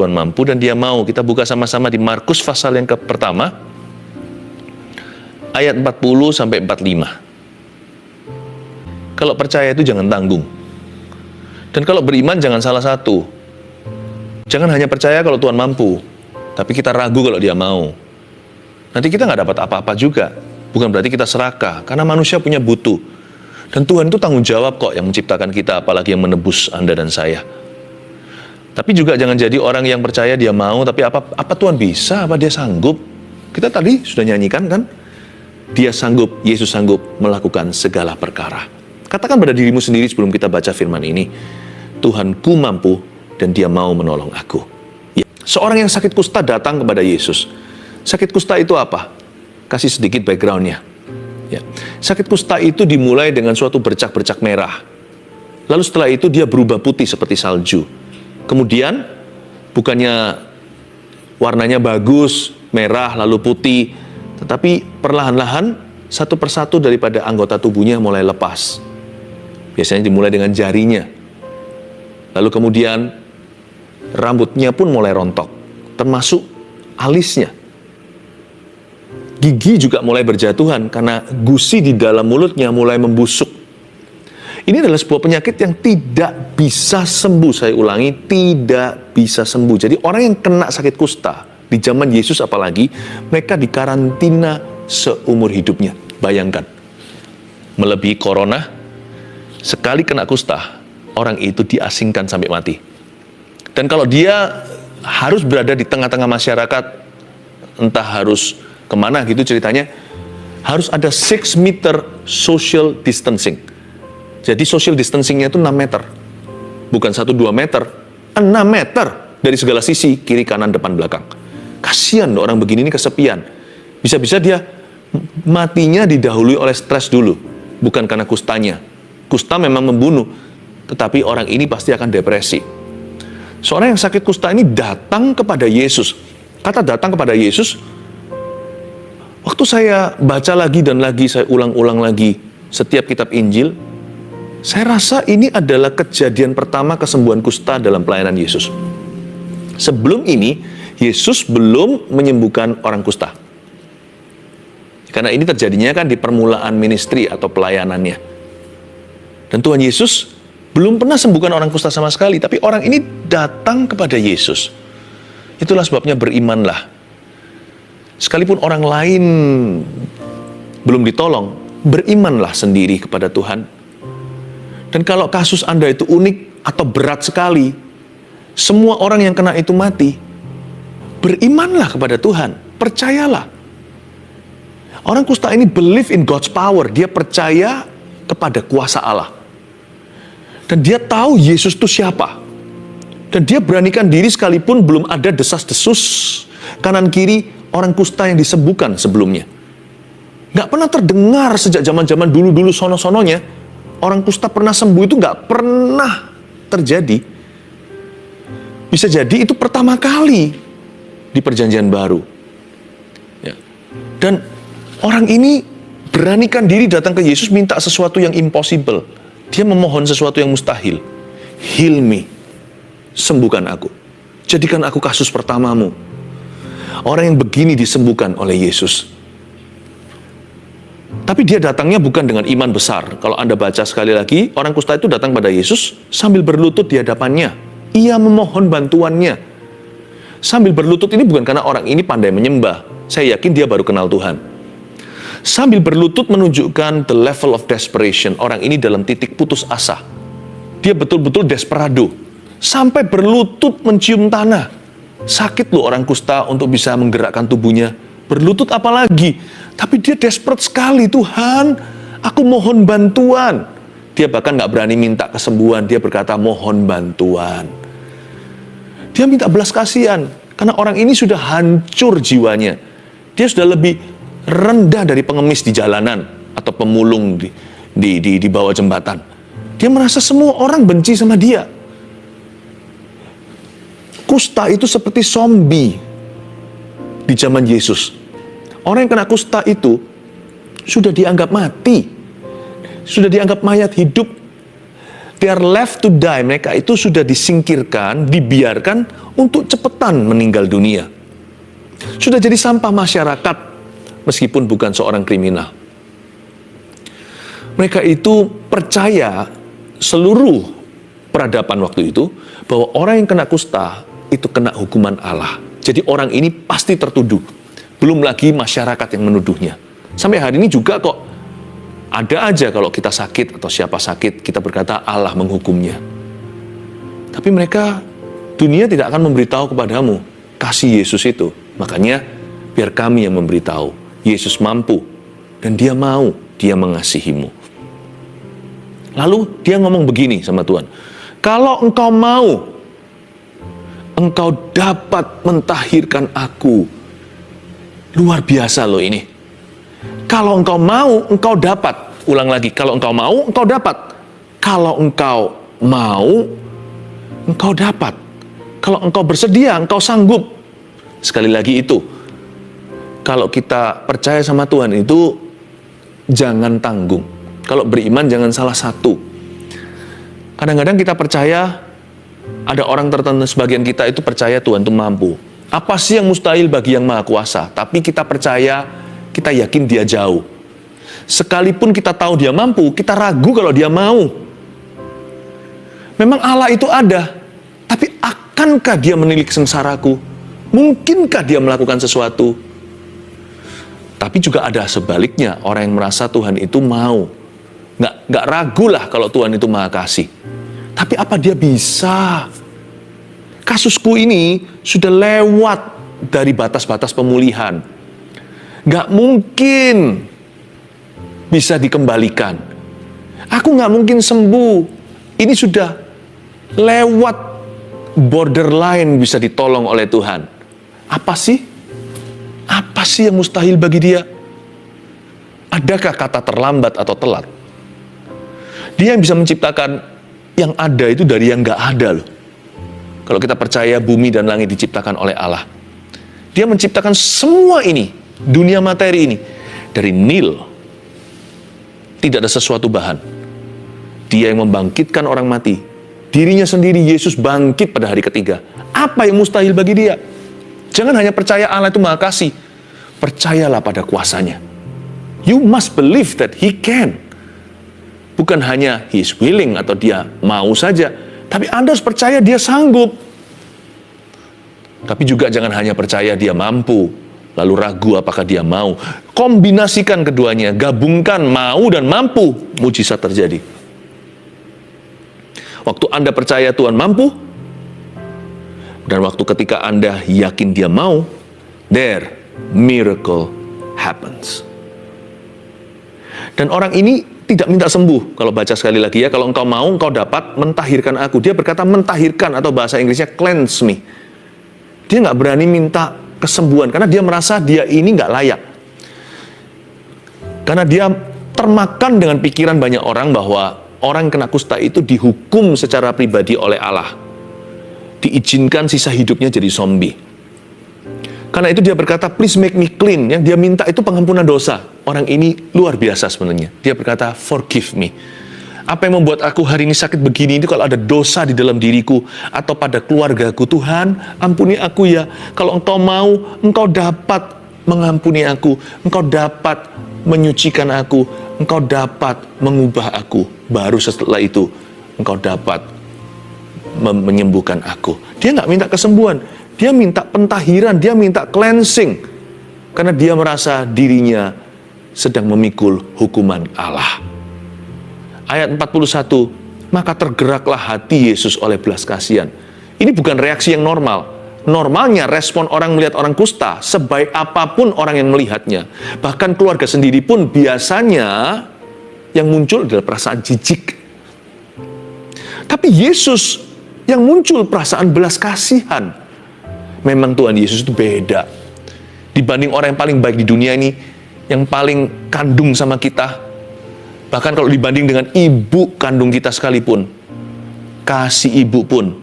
Tuhan mampu dan Dia mau. Kita buka sama-sama di Markus pasal yang pertama, ayat 40 sampai 45. Kalau percaya itu jangan tanggung. Dan kalau beriman jangan salah satu. Jangan hanya percaya kalau Tuhan mampu, tapi kita ragu kalau Dia mau. Nanti kita nggak dapat apa-apa juga. Bukan berarti kita serakah, karena manusia punya butuh. Dan Tuhan itu tanggung jawab kok yang menciptakan kita, apalagi yang menebus Anda dan saya. Tapi juga jangan jadi orang yang percaya Dia mau, tapi apa Tuhan bisa, apa Dia sanggup. Kita tadi sudah nyanyikan kan? Dia sanggup, Yesus sanggup melakukan segala perkara. Katakan pada dirimu sendiri sebelum kita baca firman ini, Tuhanku mampu dan Dia mau menolong aku. Ya. Seorang yang sakit kusta datang kepada Yesus. Sakit kusta itu apa? Kasih sedikit background-nya. Ya. Sakit kusta itu dimulai dengan suatu bercak-bercak merah. Lalu setelah itu dia berubah putih seperti salju. Kemudian bukannya warnanya bagus, merah lalu putih, tetapi perlahan-lahan satu persatu daripada anggota tubuhnya mulai lepas. Biasanya dimulai dengan jarinya. Lalu kemudian rambutnya pun mulai rontok, termasuk alisnya. Gigi juga mulai berjatuhan karena gusi di dalam mulutnya mulai membusuk. Ini adalah sebuah penyakit yang tidak bisa sembuh. Saya ulangi, tidak bisa sembuh. Jadi orang yang kena sakit kusta di zaman Yesus apalagi, mereka dikarantina seumur hidupnya. Bayangkan, melebihi corona, sekali kena kusta, orang itu diasingkan sampai mati. Dan kalau dia harus berada di tengah-tengah masyarakat, entah harus kemana gitu ceritanya, harus ada 6 meter social distancing. Jadi social distancingnya itu 6 meter. Bukan 1-2 meter, 6 meter dari segala sisi, kiri, kanan, depan, belakang. Kasihan loh orang begini ini kesepian. Bisa-bisa dia matinya didahului oleh stres dulu, bukan karena kustanya. Kusta memang membunuh, tetapi orang ini pasti akan depresi. Seorang yang sakit kusta ini datang kepada Yesus. Kata datang kepada Yesus, waktu saya baca lagi dan lagi, saya ulang-ulang lagi setiap kitab Injil, saya rasa ini adalah kejadian pertama kesembuhan kusta dalam pelayanan Yesus. Sebelum ini, Yesus belum menyembuhkan orang kusta. Karena ini terjadinya kan di permulaan ministry atau pelayanannya. Dan Tuhan Yesus belum pernah sembuhkan orang kusta sama sekali, tapi orang ini datang kepada Yesus. Itulah sebabnya berimanlah. Sekalipun orang lain belum ditolong, berimanlah sendiri kepada Tuhan. Dan kalau kasus Anda itu unik atau berat sekali, semua orang yang kena itu mati, berimanlah kepada Tuhan, percayalah. Orang kusta ini believe in God's power, dia percaya kepada kuasa Allah. Dan dia tahu Yesus itu siapa. Dan dia beranikan diri sekalipun belum ada desas-desus kanan kiri orang kusta yang disembuhkan sebelumnya. Gak pernah terdengar sejak zaman-zaman dulu-dulu sono-sononya, orang kusta pernah sembuh itu gak pernah terjadi. Bisa jadi itu pertama kali di Perjanjian Baru. Ya. Dan orang ini beranikan diri datang ke Yesus minta sesuatu yang impossible. Dia memohon sesuatu yang mustahil. Heal me. Sembuhkan aku. Jadikan aku kasus pertamamu. Orang yang begini disembuhkan oleh Yesus. Tapi dia datangnya bukan dengan iman besar. Kalau Anda baca sekali lagi, orang kusta itu datang pada Yesus sambil berlutut di hadapannya. Ia memohon bantuannya. Sambil berlutut ini bukan karena orang ini pandai menyembah. Saya yakin dia baru kenal Tuhan. Sambil berlutut menunjukkan the level of desperation. Orang ini dalam titik putus asa. Dia betul-betul desperado. Sampai berlutut mencium tanah. Sakit loh orang kusta untuk bisa menggerakkan tubuhnya. Berlutut apalagi. Tapi dia desperate sekali. Tuhan, aku mohon bantuan. Dia bahkan gak berani minta kesembuhan. Dia berkata mohon bantuan. Dia minta belas kasihan. Karena orang ini sudah hancur jiwanya. Dia sudah lebih rendah dari pengemis di jalanan atau pemulung di bawah jembatan. Dia merasa semua orang benci sama dia. Kusta itu seperti zombie di zaman Yesus. Orang yang kena kusta itu sudah dianggap mati, sudah dianggap mayat hidup. They are left to die. Mereka itu sudah disingkirkan, dibiarkan untuk cepetan meninggal dunia. Sudah jadi sampah masyarakat, meskipun bukan seorang kriminal. Mereka itu percaya seluruh peradaban waktu itu bahwa orang yang kena kusta itu kena hukuman Allah. Jadi orang ini pasti tertuduh. Belum lagi masyarakat yang menuduhnya. Sampai hari ini juga kok ada aja kalau kita sakit atau siapa sakit, kita berkata Allah menghukumnya. Tapi mereka, dunia tidak akan memberitahu kepadamu kasih Yesus itu. Makanya biar kami yang memberitahu. Yesus mampu dan dia mau, dia mengasihimu. Lalu dia ngomong begini sama Tuhan. Kalau engkau mau, engkau dapat mentahirkan aku. Luar biasa loh ini. Kalau engkau mau, engkau dapat. Ulang lagi, kalau engkau mau, engkau dapat. Kalau engkau mau, engkau dapat. Kalau engkau bersedia, engkau sanggup. Sekali lagi itu, kalau kita percaya sama Tuhan itu, jangan tanggung. Kalau beriman, jangan salah satu. Kadang-kadang kita percaya, ada orang tertentu, sebagian kita itu percaya Tuhan itu mampu. Apa sih yang mustahil bagi yang maha kuasa? Tapi kita percaya, kita yakin dia jauh. Sekalipun kita tahu dia mampu, kita ragu kalau dia mau. Memang Allah itu ada, tapi akankah dia menilik sengsaraku? Mungkinkah dia melakukan sesuatu? Tapi juga ada sebaliknya, orang yang merasa Tuhan itu mau. Nggak ragu lah kalau Tuhan itu maha kasih. Tapi apa dia bisa? Kasusku ini sudah lewat dari batas-batas pemulihan. Nggak mungkin bisa dikembalikan. Aku nggak mungkin sembuh. Ini sudah lewat borderline bisa ditolong oleh Tuhan. Apa sih? Apa sih yang mustahil bagi dia? Adakah kata terlambat atau telat? Dia yang bisa menciptakan yang ada itu dari yang nggak ada loh. Kalau kita percaya bumi dan langit diciptakan oleh Allah. Dia menciptakan semua ini. Dunia materi ini dari nil, tidak ada sesuatu bahan. Dia yang membangkitkan orang mati, dirinya sendiri Yesus bangkit pada hari ketiga. Apa yang mustahil bagi dia? Jangan hanya percaya Allah itu maha kasih, percayalah pada kuasanya. You must believe that He can. Bukan hanya He is willing atau dia mau saja, tapi Anda harus percaya dia sanggup. Tapi juga jangan hanya percaya dia mampu, lalu ragu apakah dia mau. Kombinasikan keduanya, gabungkan mau dan mampu, mujizat terjadi. Waktu Anda percaya Tuhan mampu, dan waktu ketika Anda yakin dia mau, there, miracle happens. Dan orang ini tidak minta sembuh. Kalau baca sekali lagi ya, kalau engkau mau, engkau dapat mentahirkan aku. Dia berkata mentahirkan, atau bahasa Inggrisnya cleanse me. Dia nggak berani minta kesembuhan, karena dia merasa dia ini nggak layak. Karena dia termakan dengan pikiran banyak orang bahwa orang yang kena kusta itu dihukum secara pribadi oleh Allah. Diizinkan sisa hidupnya jadi zombie. Karena itu dia berkata, please make me clean. Yang dia minta itu pengampunan dosa. Orang ini luar biasa sebenarnya. Dia berkata, forgive me. Apa yang membuat aku hari ini sakit begini itu kalau ada dosa di dalam diriku atau pada keluargaku. Tuhan, ampuni aku ya. Kalau engkau mau, engkau dapat mengampuni aku. Engkau dapat menyucikan aku. Engkau dapat mengubah aku. Baru setelah itu, engkau dapat menyembuhkan aku. Dia nggak minta kesembuhan. Dia minta pentahiran. Dia minta cleansing. Karena dia merasa dirinya sedang memikul hukuman Allah. Ayat 41, maka tergeraklah hati Yesus oleh belas kasihan. Ini bukan reaksi yang normal. Normalnya respon orang melihat orang kusta, sebaik apapun orang yang melihatnya. Bahkan keluarga sendiri pun biasanya yang muncul adalah perasaan jijik. Tapi Yesus yang muncul perasaan belas kasihan. Memang Tuhan Yesus itu beda. Dibanding orang yang paling baik di dunia ini, yang paling kandung sama kita, bahkan kalau dibanding dengan ibu kandung kita sekalipun, kasih ibu pun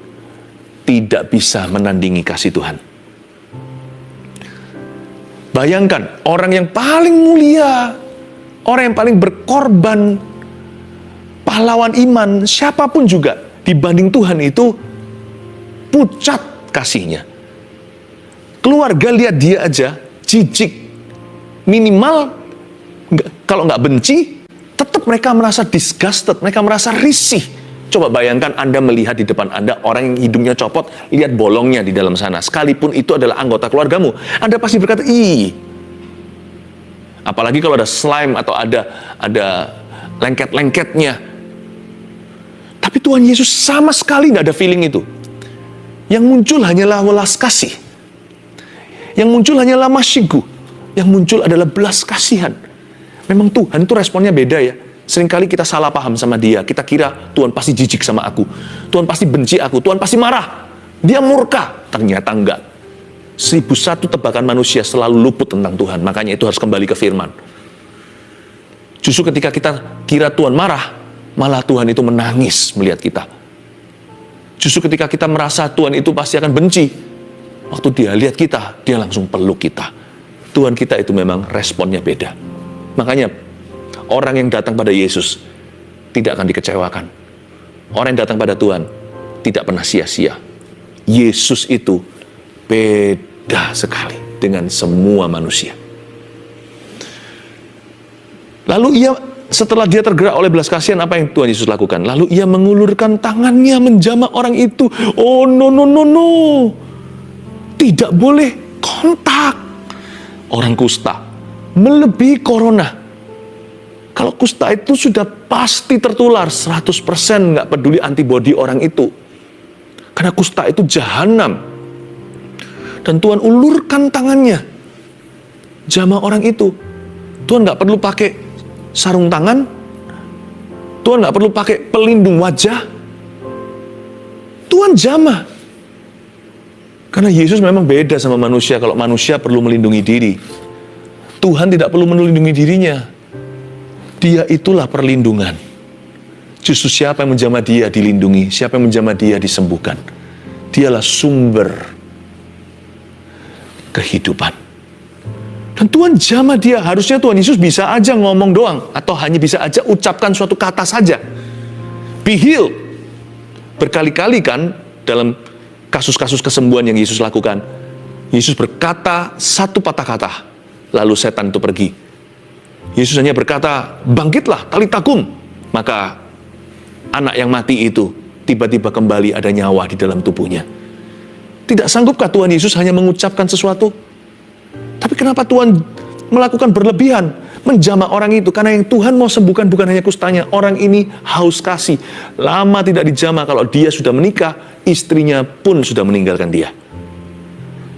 tidak bisa menandingi kasih Tuhan. Bayangkan, orang yang paling mulia, orang yang paling berkorban, pahlawan iman, siapapun juga dibanding Tuhan itu pucat kasihnya. Keluarga lihat dia aja jijik. Minimal kalau nggak benci, tetap mereka merasa disgusted, mereka merasa risih. Coba bayangkan Anda melihat di depan Anda orang yang hidungnya copot, lihat bolongnya di dalam sana. Sekalipun itu adalah anggota keluargamu, Anda pasti berkata, ih. Apalagi kalau ada slime atau ada lengket-lengketnya. Tapi Tuhan Yesus sama sekali nggak ada feeling itu. Yang muncul hanyalah welas kasih. Yang muncul hanyalah masyigu. Yang muncul adalah belas kasihan. Memang Tuhan itu responnya beda ya. Seringkali kita salah paham sama dia. Kita kira Tuhan pasti jijik sama aku. Tuhan pasti benci aku. Tuhan pasti marah. Dia murka. Ternyata enggak. 1001 tebakan manusia selalu luput tentang Tuhan. Makanya itu harus kembali ke firman. Justru ketika kita kira Tuhan marah, malah Tuhan itu menangis melihat kita. Justru ketika kita merasa Tuhan itu pasti akan benci, waktu dia lihat kita, dia langsung peluk kita. Tuhan kita itu memang responnya beda. Makanya orang yang datang pada Yesus tidak akan dikecewakan. Orang yang datang pada Tuhan tidak pernah sia-sia. Yesus itu beda sekali dengan semua manusia. Lalu setelah dia tergerak oleh belas kasihan, apa yang Tuhan Yesus lakukan? Lalu ia mengulurkan tangannya menjamah orang itu. Oh no. Tidak boleh kontak. Orang kusta melebihi corona. Kalau kusta itu sudah pasti tertular 100%, nggak peduli antibodi orang itu. Karena kusta itu jahanam. Dan Tuhan ulurkan tangannya, jamah orang itu. Tuhan nggak perlu pakai sarung tangan. Tuhan nggak perlu pakai pelindung wajah. Tuhan jamah. Karena Yesus memang beda sama manusia. Kalau manusia perlu melindungi diri, Tuhan tidak perlu melindungi dirinya. Dia itulah perlindungan. Justru siapa yang menjamah dia dilindungi, siapa yang menjamah dia disembuhkan. Dialah sumber kehidupan. Dan Tuhan jamah dia. Harusnya Tuhan Yesus bisa aja ngomong doang, atau hanya bisa aja ucapkan suatu kata saja. Be healed. Berkali-kali kan dalam kasus-kasus kesembuhan yang Yesus lakukan, Yesus berkata satu patah kata, lalu setan itu pergi. Yesus hanya berkata, bangkitlah, talitakum. Maka anak yang mati itu tiba-tiba kembali ada nyawa di dalam tubuhnya. Tidak sanggupkah Tuhan Yesus hanya mengucapkan sesuatu? Tapi kenapa Tuhan melakukan berlebihan, menjamah orang itu? Karena yang Tuhan mau sembuhkan bukan hanya kustanya. Orang ini haus kasih. Lama tidak dijamah, kalau dia sudah menikah, istrinya pun sudah meninggalkan dia.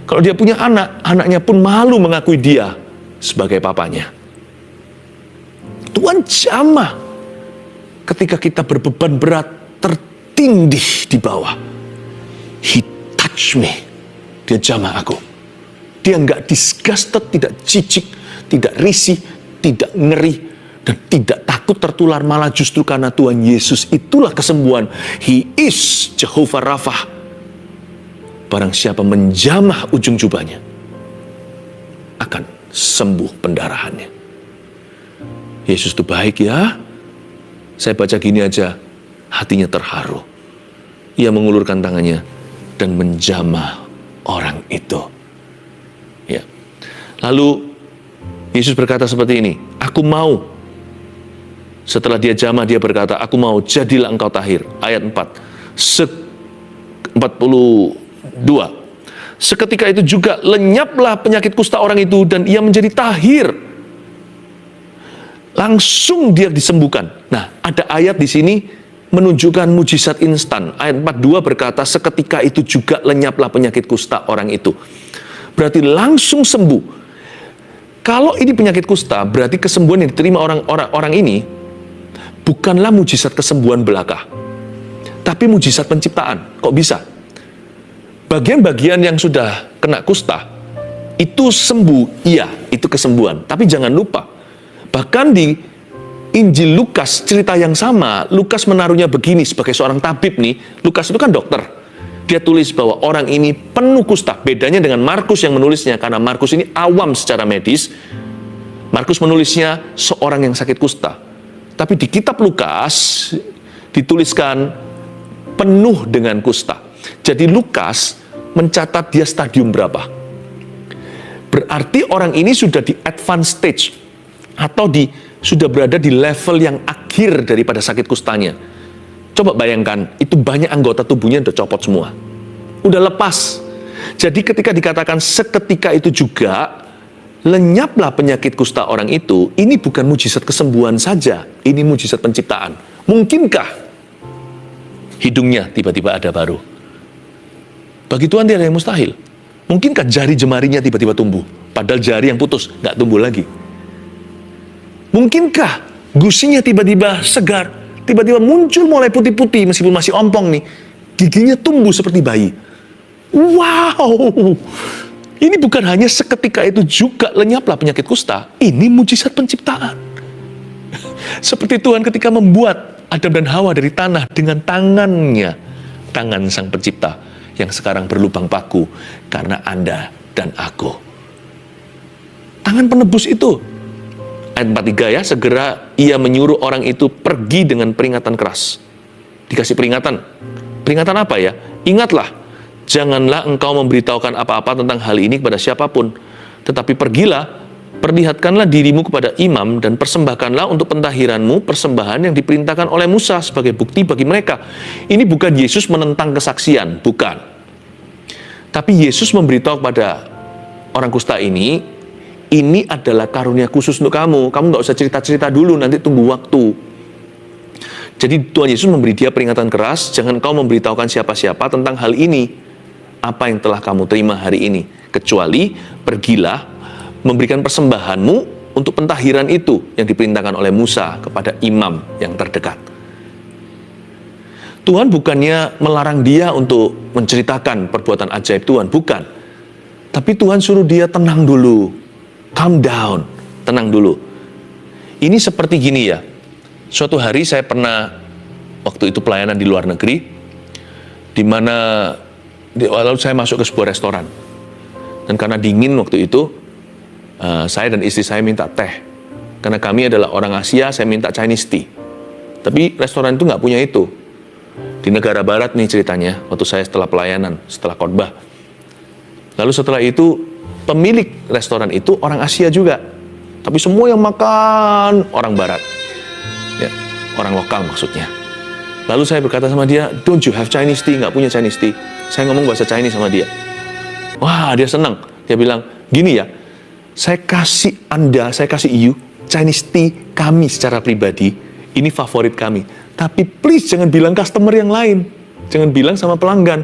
Kalau dia punya anak, anaknya pun malu mengakui dia sebagai papanya. Tuhan jamah ketika kita berbeban berat, tertindih di bawah. He touch me. Dia jamah aku. Dia nggak disgusted, tidak jijik, tidak risih, tidak ngeri, dan tidak takut tertular. Malah justru karena Tuhan Yesus itulah kesembuhan. He is Jehovah Rapha. Barang siapa menjamah ujung jubahnya, akan sembuh pendarahannya. Yesus itu baik ya. Saya baca gini aja, hatinya terharu. Ia mengulurkan tangannya dan menjamah orang itu. Ya. Lalu Yesus berkata seperti ini, aku mau. Setelah dia jamah, dia berkata, aku mau, jadilah engkau tahir. Ayat 4. 42. Seketika itu juga lenyaplah penyakit kusta orang itu dan ia menjadi tahir. Langsung dia disembuhkan. Nah, ada ayat di sini menunjukkan mujizat instan. Ayat 42 berkata, seketika itu juga lenyaplah penyakit kusta orang itu. Berarti langsung sembuh. Kalau ini penyakit kusta, berarti kesembuhan yang diterima orang ini bukanlah mujizat kesembuhan belaka, tapi mujizat penciptaan. Kok bisa? Bagian-bagian yang sudah kena kusta itu sembuh, iya, itu kesembuhan. Tapi jangan lupa, bahkan di Injil Lukas cerita yang sama, Lukas menaruhnya begini sebagai seorang tabib nih. Lukas itu kan dokter. Dia tulis bahwa orang ini penuh kusta. Bedanya dengan Markus yang menulisnya, karena Markus ini awam secara medis. Markus menulisnya seorang yang sakit kusta. Tapi di kitab Lukas dituliskan penuh dengan kusta. Jadi Lukas mencatat dia stadium berapa. Berarti orang ini sudah di advanced stage, atau sudah berada di level yang akhir daripada sakit kustanya. Coba bayangkan, itu banyak anggota tubuhnya udah copot semua. Udah lepas. Jadi ketika dikatakan seketika itu juga lenyaplah penyakit kusta orang itu, ini bukan mujizat kesembuhan saja, ini mujizat penciptaan. Mungkinkah hidungnya tiba-tiba ada baru? Bagi Tuhan tidak ada yang mustahil. Mungkinkah jari jemarinya tiba-tiba tumbuh, padahal jari yang putus nggak tumbuh lagi? Mungkinkah gusinya tiba-tiba segar, tiba-tiba muncul mulai putih-putih meskipun masih ompong nih, giginya tumbuh seperti bayi? Wow! Ini bukan hanya seketika itu juga lenyaplah penyakit kusta, ini mujizat penciptaan. Seperti Tuhan ketika membuat Adam dan Hawa dari tanah dengan tangannya, tangan Sang Pencipta yang sekarang berlubang paku karena Anda dan aku. Tangan penebus itu. Ayat 43 ya, segera ia menyuruh orang itu pergi dengan peringatan keras. Dikasih peringatan. Peringatan apa ya? Ingatlah, janganlah engkau memberitahukan apa-apa tentang hal ini kepada siapapun, tetapi pergilah, perlihatkanlah dirimu kepada imam dan persembahkanlah untuk pentahiranmu persembahan yang diperintahkan oleh Musa sebagai bukti bagi mereka. Ini bukan Yesus menentang kesaksian, bukan. Tapi Yesus memberitahu kepada orang kusta ini adalah karunia khusus untuk kamu. Kamu nggak usah cerita-cerita dulu, nanti tunggu waktu. Jadi Tuhan Yesus memberi dia peringatan keras, jangan kau memberitahukan siapa-siapa tentang hal ini, apa yang telah kamu terima hari ini, kecuali pergilah, memberikan persembahanmu untuk pentahiran itu yang diperintahkan oleh Musa kepada imam yang terdekat. Tuhan bukannya melarang dia untuk menceritakan perbuatan ajaib Tuhan, bukan. Tapi Tuhan suruh dia tenang dulu, calm down, tenang dulu. Ini seperti gini ya, suatu hari saya pernah, waktu itu pelayanan di luar negeri, di mana lalu saya masuk ke sebuah restoran. Dan karena dingin waktu itu, saya dan istri saya minta teh. Karena kami adalah orang Asia, saya minta Chinese tea. Tapi restoran itu nggak punya itu. Di negara barat nih ceritanya, waktu saya setelah pelayanan, setelah khotbah. Lalu setelah itu, pemilik restoran itu orang Asia juga. Tapi semua yang makan orang barat. Ya, orang lokal maksudnya. Lalu saya berkata sama dia, don't you have Chinese tea? Nggak punya Chinese tea. Saya ngomong bahasa Chinese sama dia. Wah, dia senang. Dia bilang, gini ya, saya kasih you Chinese tea kami secara pribadi. Ini favorit kami. Tapi please jangan bilang customer yang lain. Jangan bilang sama pelanggan.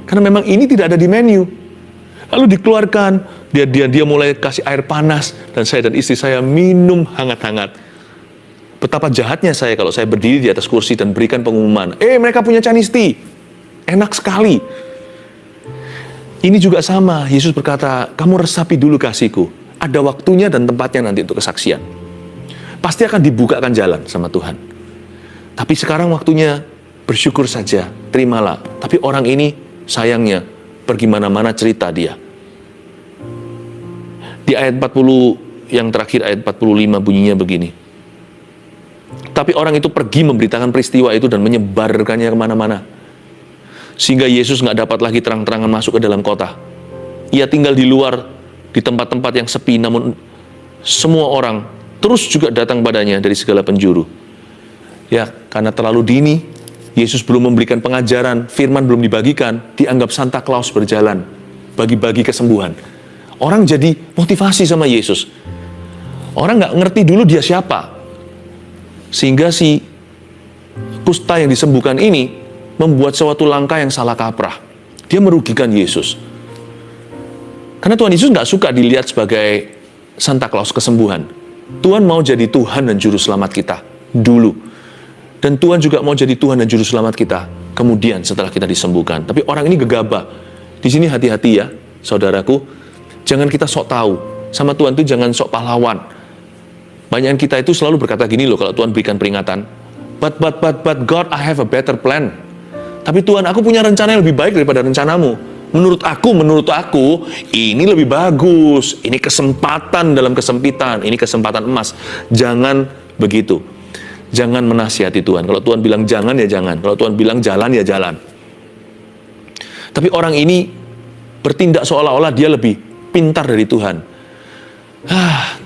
Karena memang ini tidak ada di menu. Lalu dikeluarkan. Dia mulai kasih air panas. Dan saya dan istri saya minum hangat-hangat. Betapa jahatnya saya kalau saya berdiri di atas kursi dan berikan pengumuman. Mereka punya Chinese tea. Enak sekali. Ini juga sama. Yesus berkata, kamu resapi dulu kasihku. Ada waktunya dan tempatnya nanti untuk kesaksian. Pasti akan dibukakan jalan sama Tuhan. Tapi sekarang waktunya bersyukur saja, terimalah. Tapi orang ini sayangnya pergi mana-mana cerita dia. Di ayat 40 yang terakhir, ayat 45 bunyinya begini. Tapi orang itu pergi memberitakan peristiwa itu dan menyebarkannya kemana-mana. Sehingga Yesus nggak dapat lagi terang-terangan masuk ke dalam kota. Ia tinggal di luar, di tempat-tempat yang sepi, namun semua orang terus juga datang padanya dari segala penjuru. Ya, karena terlalu dini, Yesus belum memberikan pengajaran, firman belum dibagikan, dianggap Santa Claus berjalan, bagi-bagi kesembuhan. Orang jadi motivasi sama Yesus. Orang nggak ngerti dulu dia siapa. Sehingga si kusta yang disembuhkan ini membuat suatu langkah yang salah kaprah. Dia merugikan Yesus. Karena Tuhan Yesus nggak suka dilihat sebagai Santa Claus kesembuhan. Tuhan mau jadi Tuhan dan Juru Selamat kita dulu. Dan Tuhan juga mau jadi Tuhan dan Juru Selamat kita kemudian setelah kita disembuhkan. Tapi orang ini gegabah. Di sini hati-hati ya, saudaraku. Jangan kita sok tahu. Sama Tuhan itu jangan sok pahlawan. Banyak kita itu selalu berkata gini loh kalau Tuhan berikan peringatan. But God, I have a better plan. Tapi Tuhan, aku punya rencana yang lebih baik daripada rencanamu. Menurut aku, ini lebih bagus. Ini kesempatan dalam kesempitan. Ini kesempatan emas. Jangan begitu. Jangan menasihati Tuhan. Kalau Tuhan bilang jangan, ya jangan. Kalau Tuhan bilang jalan, ya jalan. Tapi orang ini bertindak seolah-olah dia lebih pintar dari Tuhan.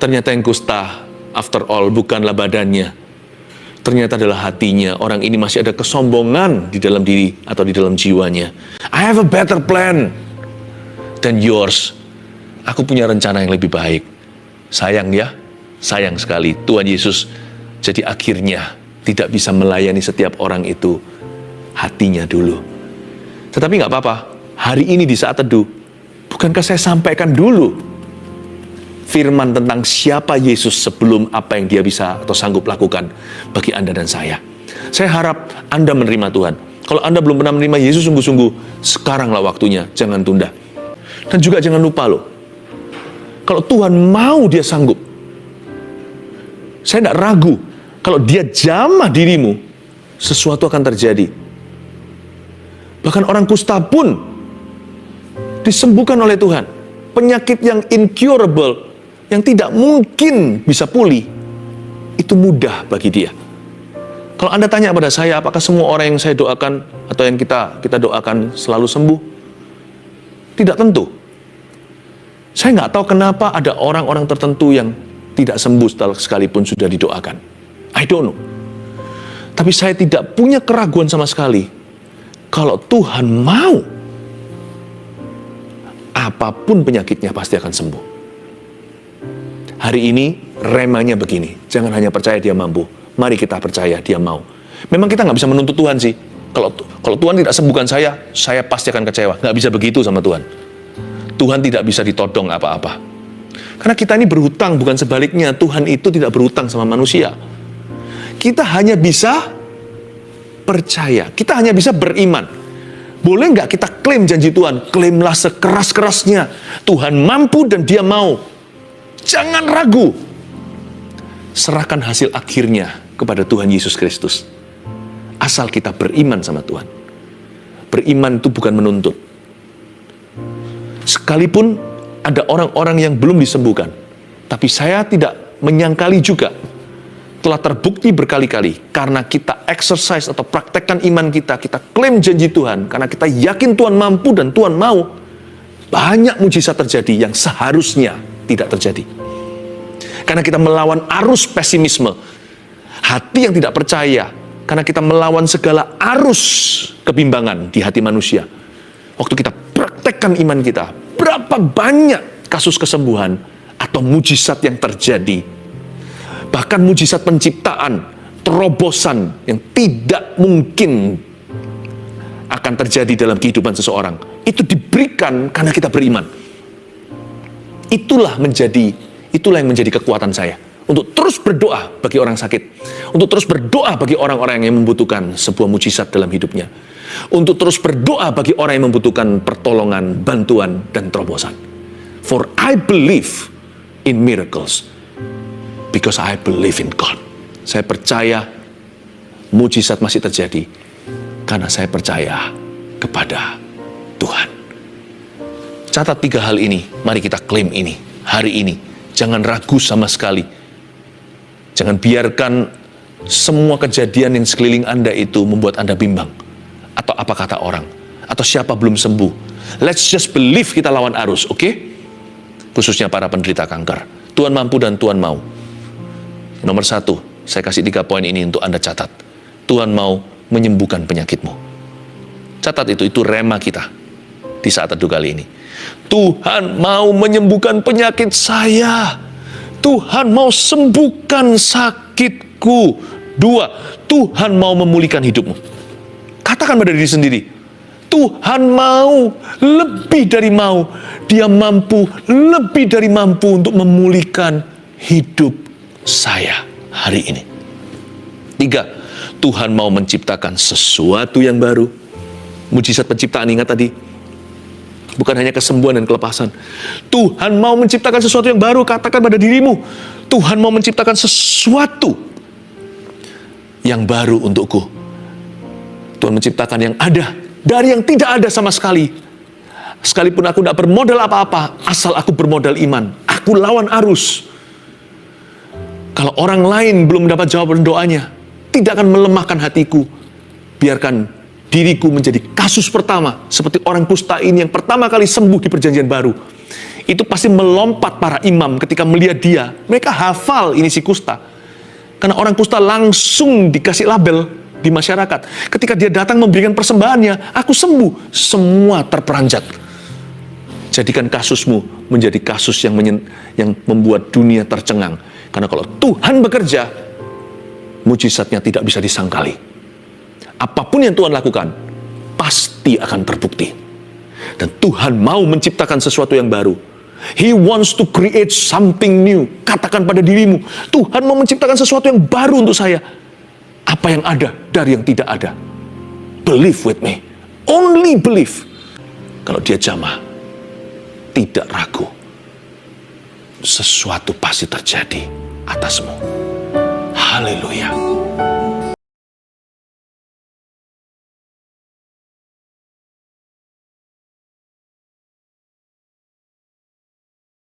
Ternyata yang kusta, after all, bukanlah badannya. Ternyata adalah hatinya. Orang ini masih ada kesombongan di dalam diri atau di dalam jiwanya. I have a better plan than yours. Aku punya rencana yang lebih baik. Sayang ya, sayang sekali Tuhan Yesus jadi akhirnya tidak bisa melayani setiap orang itu hatinya dulu. Tetapi nggak apa-apa, hari ini di saat teduh, bukankah saya sampaikan dulu firman tentang siapa Yesus sebelum apa yang dia bisa atau sanggup lakukan bagi Anda dan saya. Saya harap Anda menerima Tuhan. Kalau Anda belum pernah menerima Yesus sungguh-sungguh, sekaranglah waktunya, jangan tunda. Dan juga jangan lupa loh, kalau Tuhan mau dia sanggup. Saya tidak ragu, kalau dia jamah dirimu, sesuatu akan terjadi. Bahkan orang kusta pun disembuhkan oleh Tuhan. Penyakit yang incurable, yang tidak mungkin bisa pulih, itu mudah bagi dia. Kalau Anda tanya pada saya, apakah semua orang yang saya doakan atau yang kita doakan selalu sembuh? Tidak tentu. Saya nggak tahu kenapa ada orang-orang tertentu yang tidak sembuh sekalipun sudah didoakan. I don't know. Tapi saya tidak punya keraguan sama sekali. Kalau Tuhan mau, apapun penyakitnya pasti akan sembuh. Hari ini remanya begini, jangan hanya percaya dia mampu, mari kita percaya dia mau. Memang kita nggak bisa menuntut Tuhan sih. Kalau Tuhan tidak sembuhkan saya pasti akan kecewa. Nggak bisa begitu sama Tuhan. Tuhan tidak bisa ditodong apa-apa. Karena kita ini berhutang, bukan sebaliknya. Tuhan itu tidak berhutang sama manusia. Kita hanya bisa percaya, kita hanya bisa beriman. Boleh nggak kita klaim janji Tuhan? Klaimlah sekeras-kerasnya. Tuhan mampu dan dia mau. Jangan ragu. Serahkan hasil akhirnya kepada Tuhan Yesus Kristus. Asal kita beriman sama Tuhan. Beriman itu bukan menuntut. Sekalipun ada orang-orang yang belum disembuhkan, tapi saya tidak menyangkali juga, telah terbukti berkali-kali, karena kita exercise atau praktekkan iman kita klaim janji Tuhan, karena kita yakin Tuhan mampu dan Tuhan mau, banyak mujizat terjadi yang seharusnya tidak terjadi. Karena kita melawan arus pesimisme, hati yang tidak percaya, karena kita melawan segala arus kebimbangan di hati manusia. Waktu kita praktekkan iman kita, berapa banyak kasus kesembuhan atau mujizat yang terjadi. Bahkan mujizat penciptaan, terobosan yang tidak mungkin akan terjadi dalam kehidupan seseorang. Itu diberikan karena kita beriman. Itulah yang menjadi kekuatan saya. Untuk terus berdoa bagi orang sakit. Untuk terus berdoa bagi orang-orang yang membutuhkan sebuah mujizat dalam hidupnya. Untuk terus berdoa bagi orang yang membutuhkan pertolongan, bantuan, dan terobosan. For I believe in miracles. Because I believe in God. Saya percaya mujizat masih terjadi. Karena saya percaya kepada Tuhan. Catat 3 hal ini. Mari kita klaim ini. Hari ini. Jangan ragu sama sekali. Jangan biarkan semua kejadian yang sekeliling Anda itu membuat Anda bimbang. Atau apa kata orang. Atau siapa belum sembuh. Let's just believe kita lawan arus, oke? Khususnya para penderita kanker. Tuhan mampu dan Tuhan mau. Nomor 1, saya kasih 3 poin ini untuk Anda catat. Tuhan mau menyembuhkan penyakitmu. Catat itu rema kita di saat teduh kali ini. Tuhan mau menyembuhkan penyakit saya. Tuhan mau sembuhkan sakitku. 2, Tuhan mau memulihkan hidupmu. Katakan pada diri sendiri, Tuhan mau, lebih dari mau. Dia mampu, lebih dari mampu untuk memulihkan hidup saya hari ini. 3, Tuhan mau menciptakan sesuatu yang baru. Mujizat penciptaan, ingat tadi. Bukan hanya kesembuhan dan kelepasan. Tuhan mau menciptakan sesuatu yang baru. Katakan pada dirimu, Tuhan mau menciptakan sesuatu yang baru untukku. Tuhan menciptakan yang ada dari yang tidak ada sama sekali. Sekalipun aku tidak bermodal apa-apa, asal aku bermodal iman. Aku lawan arus. Kalau orang lain belum mendapat jawaban doanya, tidak akan melemahkan hatiku. Biarkan diriku menjadi kasus pertama, seperti orang kusta ini yang pertama kali sembuh di Perjanjian Baru. Itu pasti melompat para imam ketika melihat dia. Mereka hafal ini si kusta. Karena orang kusta langsung dikasih label di masyarakat. Ketika dia datang memberikan persembahannya, aku sembuh. Semua terperanjat. Jadikan kasusmu menjadi kasus yang membuat dunia tercengang. Karena kalau Tuhan bekerja, mujizatnya tidak bisa disangkali. Apapun yang Tuhan lakukan, pasti akan terbukti. Dan Tuhan mau menciptakan sesuatu yang baru. He wants to create something new. Katakan pada dirimu, Tuhan mau menciptakan sesuatu yang baru untuk saya. Apa yang ada dari yang tidak ada. Believe with me. Only believe. Kalau dia jamah, tidak ragu. Sesuatu pasti terjadi atasmu. Haleluya.